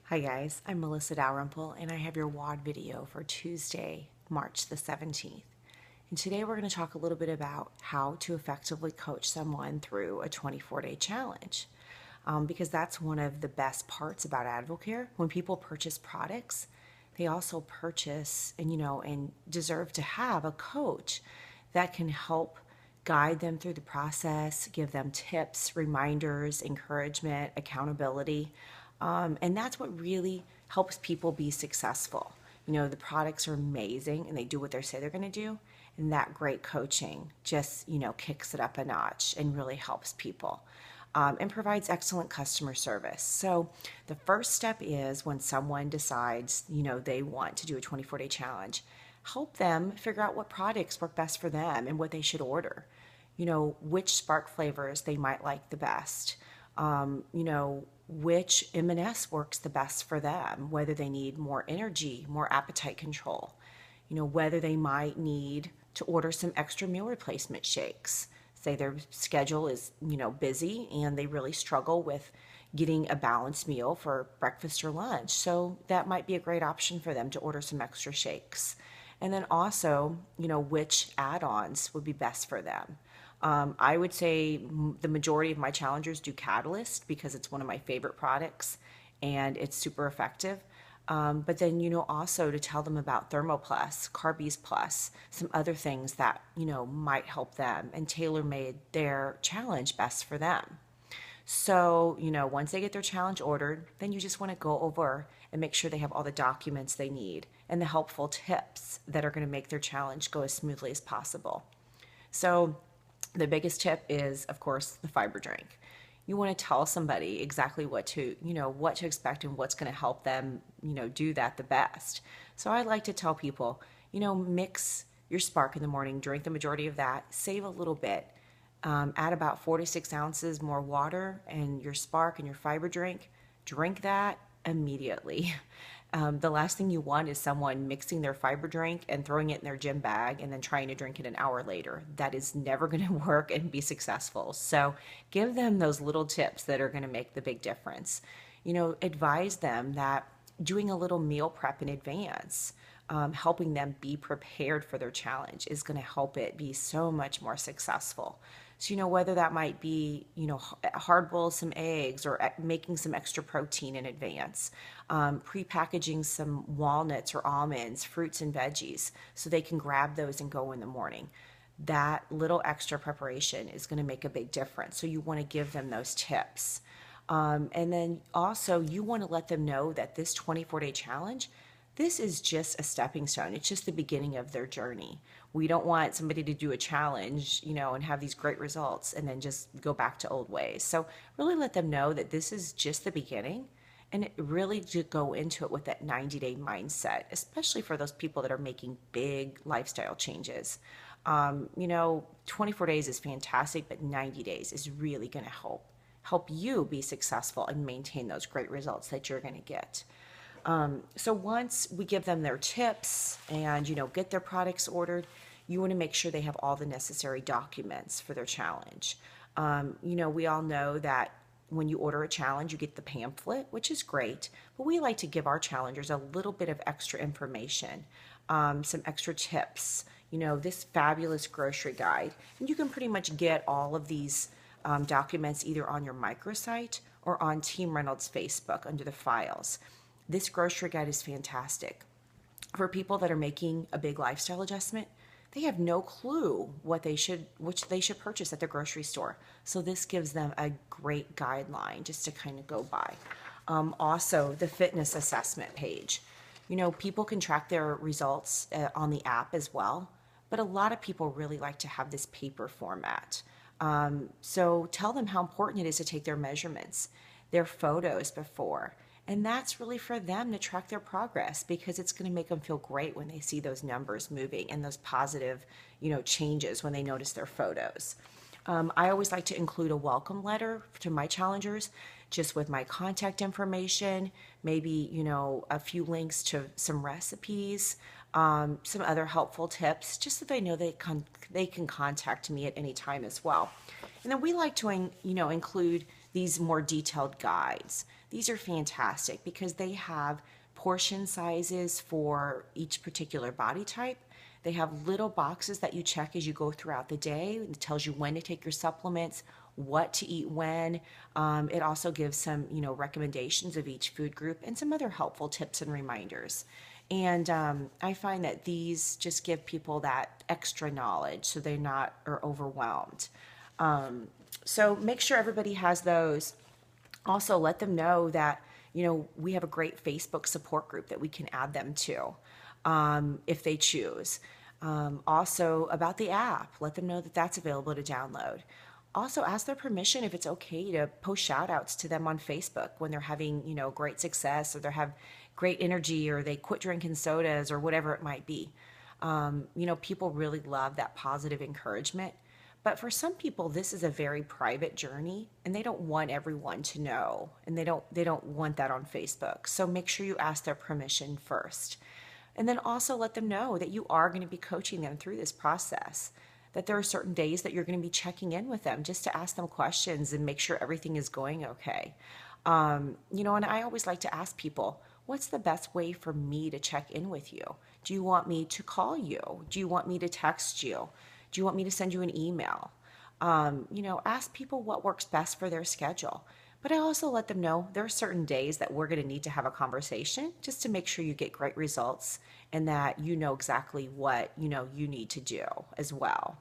Hi guys, I'm Melissa Dalrymple and I have your WOD video for Tuesday, March the 17th. And today we're going to talk a little bit about how to effectively coach someone through a 24-day challenge. Because that's one of the best parts about Advocare. When people purchase products, they also purchase and deserve to have a coach that can help guide them through the process, give them tips, reminders, encouragement, accountability. And that's what really helps people be successful. The products are amazing and they do what they say they're going to do. And that great coaching just, kicks it up a notch and really helps people. And provides excellent customer service. So the first step is when someone decides, they want to do a 24-day challenge, help them figure out what products work best for them and what they should order. Which spark flavors they might like the best. Which M&S works the best for them, whether they need more energy, more appetite control, whether they might need to order some extra meal replacement shakes. Say their schedule is, busy and they really struggle with getting a balanced meal for breakfast or lunch. So that might be a great option for them to order some extra shakes. And then also, which add-ons would be best for them. I would say the majority of my challengers do Catalyst because it's one of my favorite products and it's super effective. But then, also to tell them about ThermoPlus, Carbies Plus, some other things that, might help them and tailor made their challenge best for them. So, once they get their challenge ordered, then you just want to go over and make sure they have all the documents they need and the helpful tips that are going to make their challenge go as smoothly as possible. So, the biggest tip is, of course, the fiber drink. You want to tell somebody exactly what to expect and what's going to help them, do that the best. So I like to tell people, mix your Spark in the morning, drink the majority of that, save a little bit, add about 46 ounces more water and your Spark and your fiber drink that immediately. The last thing you want is someone mixing their fiber drink and throwing it in their gym bag and then trying to drink it an hour later. That is never going to work and be successful. So give them those little tips that are going to make the big difference. Advise them that doing a little meal prep in advance, helping them be prepared for their challenge is going to help it be so much more successful. So, whether that might be, hard boil some eggs or making some extra protein in advance, pre-packaging some walnuts or almonds, fruits and veggies, so they can grab those and go in the morning. That little extra preparation is going to make a big difference. So you want to give them those tips. And then also you want to let them know that this 24-day challenge, this is just a stepping stone. It's just the beginning of their journey. We don't want somebody to do a challenge, and have these great results and then just go back to old ways. So really let them know that this is just the beginning and really to go into it with that 90-day mindset, especially for those people that are making big lifestyle changes. 24 days is fantastic, but 90 days is really going to help you be successful and maintain those great results that you're going to get. So once we give them their tips and, get their products ordered, you want to make sure they have all the necessary documents for their challenge. We all know that when you order a challenge, you get the pamphlet, which is great, but we like to give our challengers a little bit of extra information, some extra tips, this fabulous grocery guide. And you can pretty much get all of these documents either on your microsite or on Team Reynolds Facebook under the files. This grocery guide is fantastic. For people that are making a big lifestyle adjustment, they have no clue which they should purchase at the grocery store. So this gives them a great guideline just to kind of go by. Also, the fitness assessment page. People can track their results on the app as well, but a lot of people really like to have this paper format. So tell them how important it is to take their measurements, their photos before. And that's really for them to track their progress because it's going to make them feel great when they see those numbers moving and those positive, changes when they notice their photos. I always like to include a welcome letter to my challengers just with my contact information, maybe, a few links to some recipes, some other helpful tips, just so they know they can contact me at any time as well. And then we like to, include these more detailed guides. These are fantastic because they have portion sizes for each particular body type. They have little boxes that you check as you go throughout the day. It tells you when to take your supplements, what to eat when. It also gives some, recommendations of each food group and some other helpful tips and reminders. And I find that these just give people that extra knowledge so they're not are overwhelmed. So make sure everybody has those. Also, let them know that, we have a great Facebook support group that we can add them to if they choose. Also, about the app, let them know that that's available to download. Also, ask their permission if it's okay to post shout outs to them on Facebook when they're having, great success or they have great energy or they quit drinking sodas or whatever it might be. People really love that positive encouragement. But for some people, this is a very private journey and they don't want everyone to know and they don't want that on Facebook. So make sure you ask their permission first. And then also let them know that you are going to be coaching them through this process, that there are certain days that you're going to be checking in with them just to ask them questions and make sure everything is going okay. And I always like to ask people, what's the best way for me to check in with you? Do you want me to call you? Do you want me to text you? Do you want me to send you an email? Ask people what works best for their schedule. But I also let them know there are certain days that we're going to need to have a conversation just to make sure you get great results and that you know exactly what you need to do as well.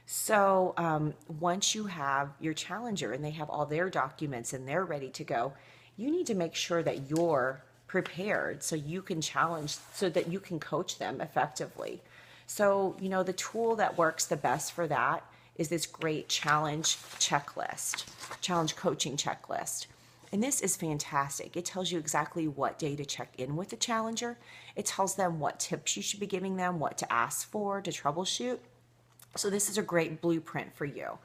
So once you have your challenger and they have all their documents and they're ready to go, you need to make sure that you're prepared so you can challenge, so that you can coach them effectively. So, the tool that works the best for that is this great challenge coaching checklist. And this is fantastic. It tells you exactly what day to check in with the challenger. It tells them what tips you should be giving them, what to ask for to troubleshoot. So this is a great blueprint for you.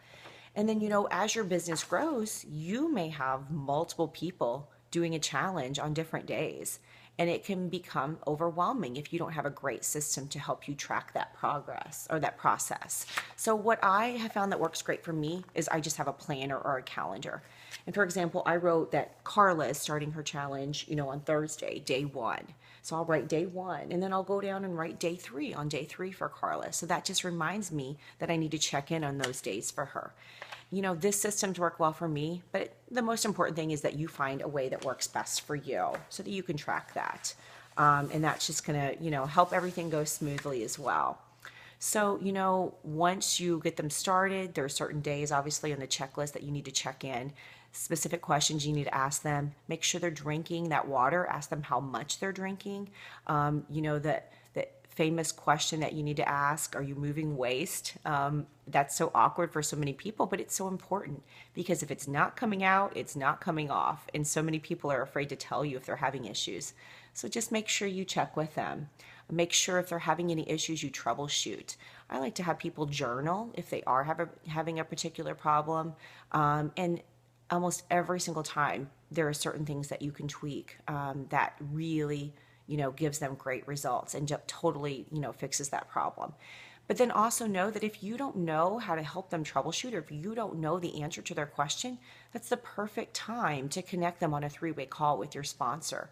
And then, as your business grows, you may have multiple people doing a challenge on different days. And it can become overwhelming if you don't have a great system to help you track that progress or that process. So what I have found that works great for me is I just have a planner or a calendar. And for example, I wrote that Carla is starting her challenge, on Thursday, day 1. So I'll write day 1 and then I'll go down and write day 3 on day 3 for Carla. So that just reminds me that I need to check in on those days for her. This system's work well for me, but the most important thing is that you find a way that works best for you so that you can track that. And that's just going to, help everything go smoothly as well. So, once you get them started, there are certain days, obviously, on the checklist that you need to check in. Specific questions you need to ask them. Make sure they're drinking that water. Ask them how much they're drinking. The famous question that you need to ask, are you moving waste? That's so awkward for so many people, but it's so important because if it's not coming out, it's not coming off. And so many people are afraid to tell you if they're having issues. So just make sure you check with them. Make sure if they're having any issues, you troubleshoot. I like to have people journal if they are having a particular problem. And almost every single time, there are certain things that you can tweak that really gives them great results and totally, fixes that problem. But then also know that if you don't know how to help them troubleshoot or if you don't know the answer to their question, that's the perfect time to connect them on a 3-way call with your sponsor,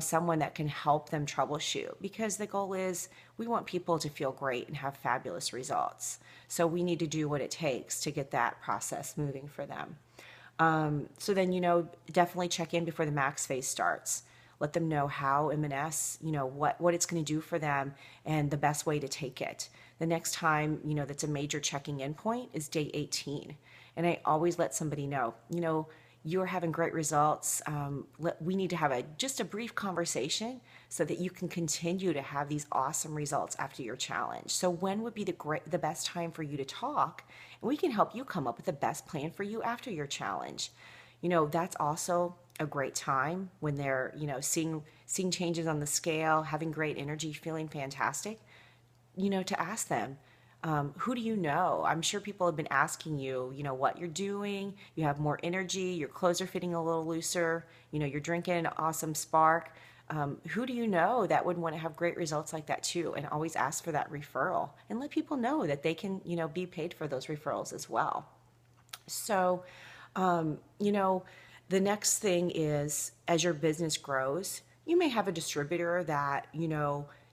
someone that can help them troubleshoot, because the goal is we want people to feel great and have fabulous results. So we need to do what it takes to get that process moving for them. So then, definitely check in before the max phase starts. Let them know how M&S, what it's going to do for them and the best way to take it. The next time, that's a major checking in point is day 18. And I always let somebody know, you're having great results. We need to have just a brief conversation so that you can continue to have these awesome results after your challenge. So when would be the best time for you to talk? And we can help you come up with the best plan for you after your challenge. That's also a great time when they're, seeing changes on the scale, having great energy, feeling fantastic, to ask them, who do you know? I'm sure people have been asking you, what you're doing. You have more energy. Your clothes are fitting a little looser. You're drinking an awesome Spark. Who do you know that would want to have great results like that too? And always ask for that referral and let people know that they can, be paid for those referrals as well. So, You know, the next thing is as your business grows, you may have a distributor that,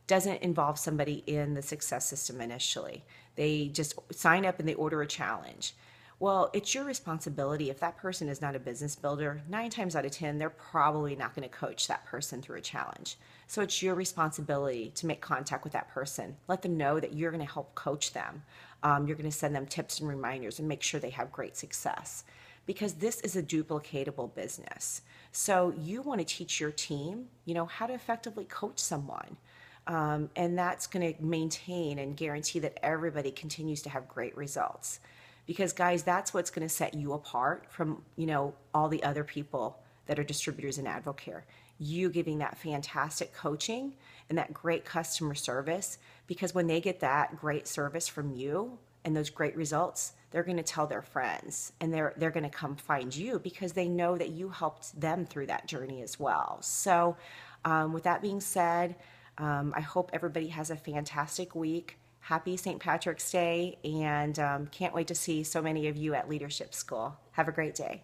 doesn't involve somebody in the success system initially. They just sign up and they order a challenge. Well, it's your responsibility. If that person is not a business builder, 9 times out of 10, they're probably not going to coach that person through a challenge. So it's your responsibility to make contact with that person. Let them know that you're going to help coach them. You're going to send them tips and reminders and make sure they have great success because this is a duplicatable business. So you want to teach your team, how to effectively coach someone. And that's going to maintain and guarantee that everybody continues to have great results. Because guys, that's what's going to set you apart from, all the other people that are distributors in AdvoCare. You giving that fantastic coaching and that great customer service, because when they get that great service from you and those great results, they're going to tell their friends and they're going to come find you because they know that you helped them through that journey as well. So with that being said, I hope everybody has a fantastic week. Happy St. Patrick's Day, and can't wait to see so many of you at Leadership School. Have a great day.